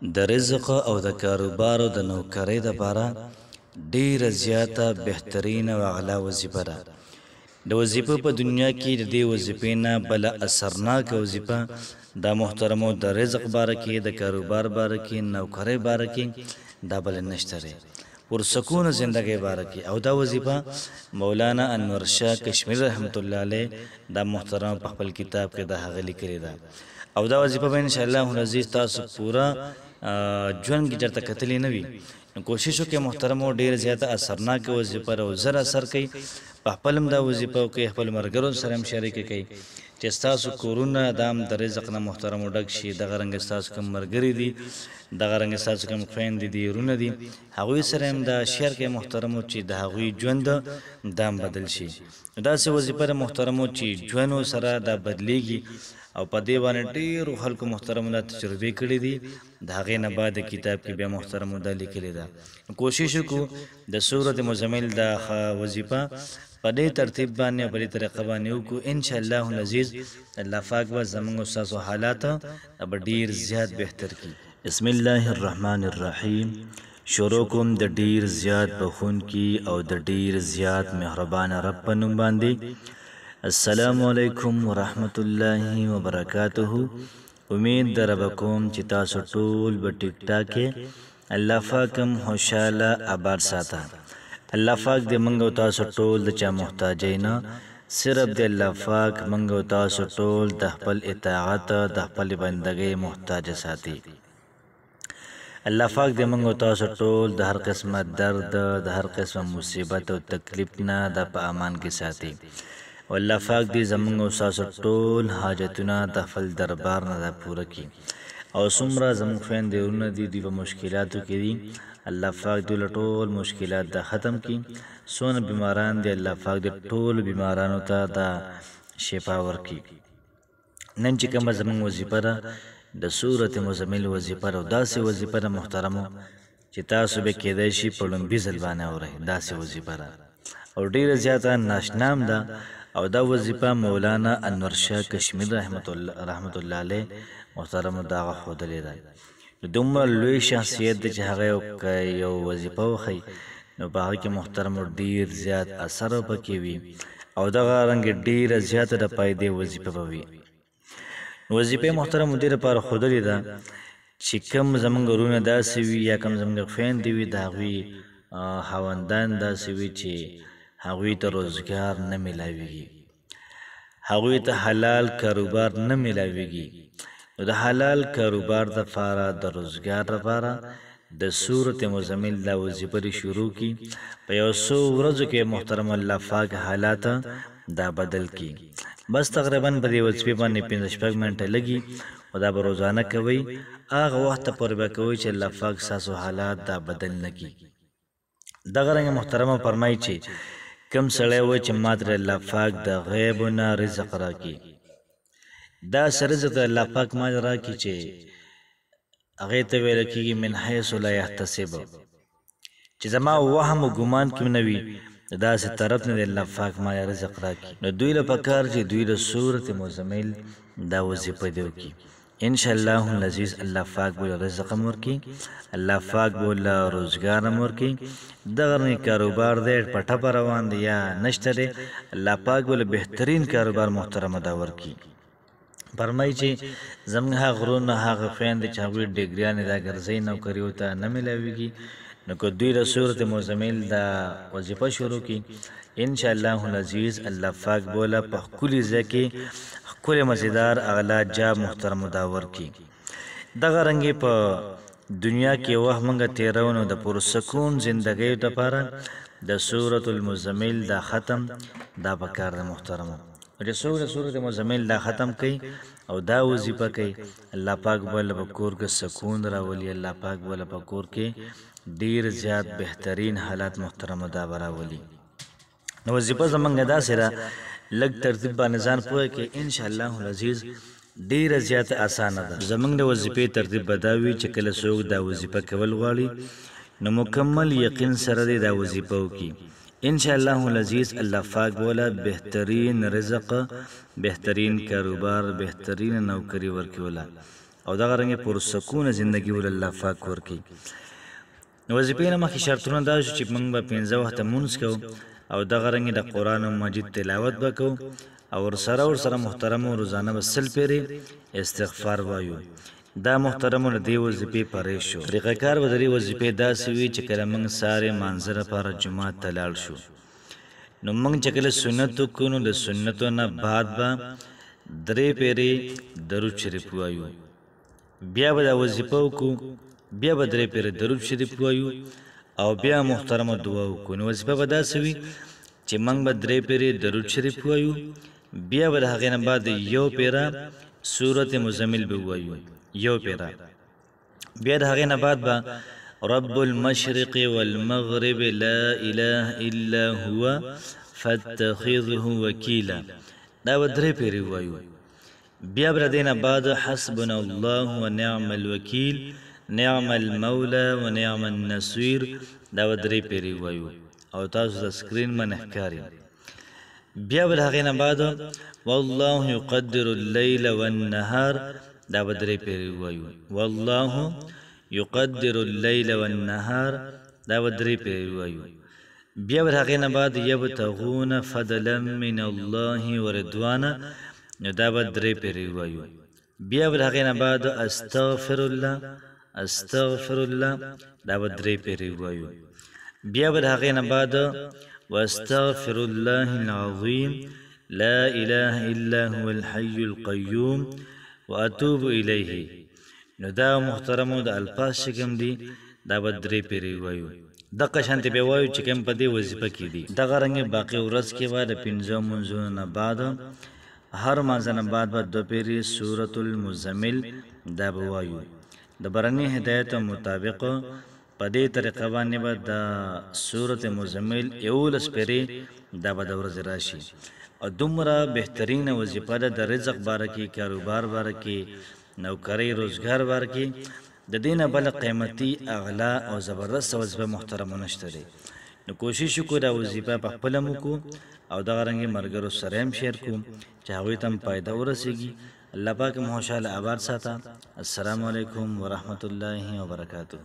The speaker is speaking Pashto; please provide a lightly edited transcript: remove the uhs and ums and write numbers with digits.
د رزق او د کاروبار او د نوکرۍ دپاره ډیره زیاته بهترینه او اعلی وظیفه ده. د وظیفه په دنیا کې د دې وظیفې نه بله اثرناکه وظیفه دا محترمو د رزق باره کې، د کاروبار باره کې، نوکرۍ باره کې دا بله نشته دی، پرسکونه زندګۍ باره کې. او دا وظیفه مولانا انور شاه کشمیری رحمت الله علیه دا محترم په خپل کتاب کې د هغه لیکلې ده. او دا وظیفه به انشاءالله العزیز تاسو پوره ژوند کې چېرته کتلې نه وي، نو کوشش وکړئ محترمو ډېره زیاته اثرناکه وظیفه ده او زر اثر کوي. په خپل هم دا وظیفه وکړئ، خپل ملګرو سره هم شریکه کوئ چې ستاسو کورونه دا هم د رزق نه محترمو ډک شي. دغه رنګه ستاسو کوم ملګري دي، دغه رنګه ستاسو کوم خویندې دي، وروڼه دي، هغوی سره هم دا شیر کوئ محترمو چې د هغوی ژوند دا هم بدل شي. داسې وظیفه ده محترمو چې ژوند سره دا بدلیږي او په دې باندې ډېرو خلکو محترمو دا تجربې کړي دي. د هغې نه بعد کتاب کې بیا محترمو دا لیکلې ده. کوشش وکړو د سورت مزمل دا وظیفه په دې ترتیب باندې او په دې طریقه باندې وکړو. انشاءالله العزیز الله پاک به زموږ او ستاسو حالات به ډېر زیات بهتر کړي. بسم الله الرحمن الرحیم. شروع کوم د ډېر زیات بخونکي او د ډېر زیات مهربان رب په نوم باندې. السلام علیکم ورحمت الله وبرکاته. امید در رب کوم چې تاسو ټول به ټیک ټاک کې الله پاکم خوشاله آباد ساته. الله پاک دې موږ او تاسو ټول د چا محتاجۍ نه صرف د الله پاک موږ او تاسو ټول د خپل اطاعت د خپل بندګۍ محتاج ساتي. الله پاک دې موږ او تاسو ټول د هر قسمه درد، د هر قسمه مصیبت او تکلیف نه د په امان کې ساتي. والله پاک دې زموږ او ستاسو ټول حاجتونه د خپل دربار نه دا پوره کړي. او څومره زموږ خویندې وروڼه دي دوی په مشکلاتو کې دي، الله پاک دې له ټول مشکلات دا ختم کړي. څونه بیماران دي الله پاک دې ټول بیمارانو ته دا شفا ورکړي. نن چې کومه زموږ وظیفه ده د سورت مزمل وظیفه ده، او داسې وظیفه ده محترمو چې تاسو به کېدای شي په لومبي ځل باندې اورئ. داسې وظیفه ده او ډېره زیاته ناشنام ده. او دا وظیفه مولانا انور شاه کشمیری رحمت الله علیه محترمو دا هغه ښودلې ده. دومره لوی شخصیت دی چې هغه یو وظیفه وښیي نو په هغه کې محترمو ډېر زیات اثر پکې وي او دغه رنګې ډېره زیاته د فایدې وظیفه به وي. وظیفې محترمو دې لپاره ښودلې ده چې کوم زموږ وروڼه داسې وي یا کوم زموږ خویندې وي د هغوی خاوندان داسې وي چې هغوی ته روزګار نه میلاویږي، هغوی ته حلال کاروبار نه میلاویږي. نو د حلال کاروبار دپاره د روزګار دپاره د سورت مزمل دا وظیفه شروع کی. په یو څو ورځو کې محترم الله پاک حالات دا بدل کی. بس تقریبا په دې وظیفې باندې 5-6 منټه لګي او دا به روزانه کوئ. هغه وخت پورې به کوئ چې الله پاک ستاسو حالات دا بدل نه کړي. دغه رنګه محترمه فرمایي چې کوم سړی وایي چې ما ته الله پاک د غیب نه رزق راکړي، داسې رزق د الله پاک ما راکړي چې هغې ته ویل کېږي من حیث لا یحتسب، چې زما وهم و ګمان کې نه وي داسې طرف نه د الله پاک ما رزق راکړي. نو دوی له پکار چې دوی د سورت مزمل دا وظیفه دې وکړي. انشاءالله العزیز الله پاک به رزق هم ورکړي، الله پاک به له روزګار هم ورکړي. دغه رنګې کاروبار دی په ټپه روان دی یا نشته دی، الله پاک به له بهترین کاروبار محترمه دا ورکړي. فرمایي چې زموږ هغه غرونه هغه خویندې چې هغوی ډګریانې دا ګرځئ نوکریو ته نه میلاویږي، نو که دوی د صورت مزمل دا وظیفه شروع کړي انشاءالله العزیز الله پاک به له په ښکلي ځای کې ښکلی مزیدار اغلا جاب محترمو دا ورکړي. دغه رنګې په دنیا کې وخت موږ تېرو نو د پرسکون زندګۍ دپاره د سورت المزمل دا ختم دا پکار ده محترمو. چې سورت مزمل دا ختم کوي او دا وظیفه کوي الله پاک به په کور کې سکون راولي، الله پاک به په کور کې ډېر زیات بهترین حالات محترمه دا به راولي. نو وظیفه زموږ داسې ده لږ ترتیب باندې ځان پوه کړئ انشاءالله العزیز ډېره زیاته اسانه ده. زموږ د وظیفې ترتیب به دا وي چې کله څوک دا وظیفه کول غواړي نو مکمل یقین سره دې دا وظیفه وکړي. انشاءالله العزیز الله پاک بولا بهترین رزق، بهترین کاروبار، بهترین نوکری ورکولا. او دغه رنګې پرسکونه زندګي ول الله پاک ورکړي. نو وظیفې نه مخکې شرطونه دا شو چې موږ به 15 وخته مونځ کوو او دغه رنګې د قرآن مجید تلاوت به کوو او ورسره محترمو روزانه به 100 پیرې استغفار وایو. دا محترمو د دې وظیفې پرې شو. طریقه کار به د دې وظیفې داسې وي چې کله موږ سارې مانځه لپاره جومات ته لاړ شو نو موږ چې کله سنت وکړو نو د سنتو نه بعد به 3 پیرې درود شریف وایو. بیا به دا وظیفه وکړو، بیا به 3 پیرې درود شریف وایو او بیا محترمه دعا وکړو. نو وظیفه به داسې وي چې موږ به 3 پیرې درود شریف وایو، بیا به د هغې نه بعد 1 پیره سورت مزمل به وایو، 1 پیره. بیا د هغې نه بعد به رب المشرق والمغرب لا اله الا هو فاتخذه وکیلا، دا به 3 پیرې وایو. بیا به د دې نه بعد حسبنا الله ونعم الوکیل نعم المولى ونعم النصير، دا به 3 پیرې وایو او تاسو د سکرین باندې ښکاري. بیا به د هغې نه بعد والله يقدر الليل والنهار، دا به 3 پیرې وایو. والله يقدر الليل والنهار، دا به 3 پیرې وایو. بیا به د هغې نه بعد یبتغون فضلا من الله ورضوانا، نو دا به 3 پیرې وایو. بیا به د هغې نه بعد استغفر الله استغفر الله، دا به 3 پیرې وایو. بیا به د هغې نه بعد واستغفر الله العظیم لا اله الا هو الحي القيوم واتوب الیه، نو دا محترمو د الفاظ چې کوم دي دا به 3 پیرې وایو. دغه شانتې به وایو چې کوم په دې وظیفه کې دي. دغه رنګې باقي ورځ کې به د 15 منځونو نه بعد هر مانځه نه بعد به 2 پیرې سورة المزمل دا به وایو. د برني هدایت مطابق په دې طریقه باندې به د سورة مزمل 11 پیرې دا به د ورځې راشي. او دومره بهترینه وظیفه ده د رزق باره کې، کاروبار باره کې، نوکرۍ روزګار باره کې، د دې نه بله قیمتي اغلا او زبردست وظیفه محترمو نشته دی. نو کوشش وکړو دا وظیفه په خپله هم وکړو او دغه رنګې ملګرو سره هم شیر کړو چې هغوی ته هم فایده ورسېږي. الله پاک مو خوشحاله آباد ساته. السلام علیکم ورحمة الله وبرکاته.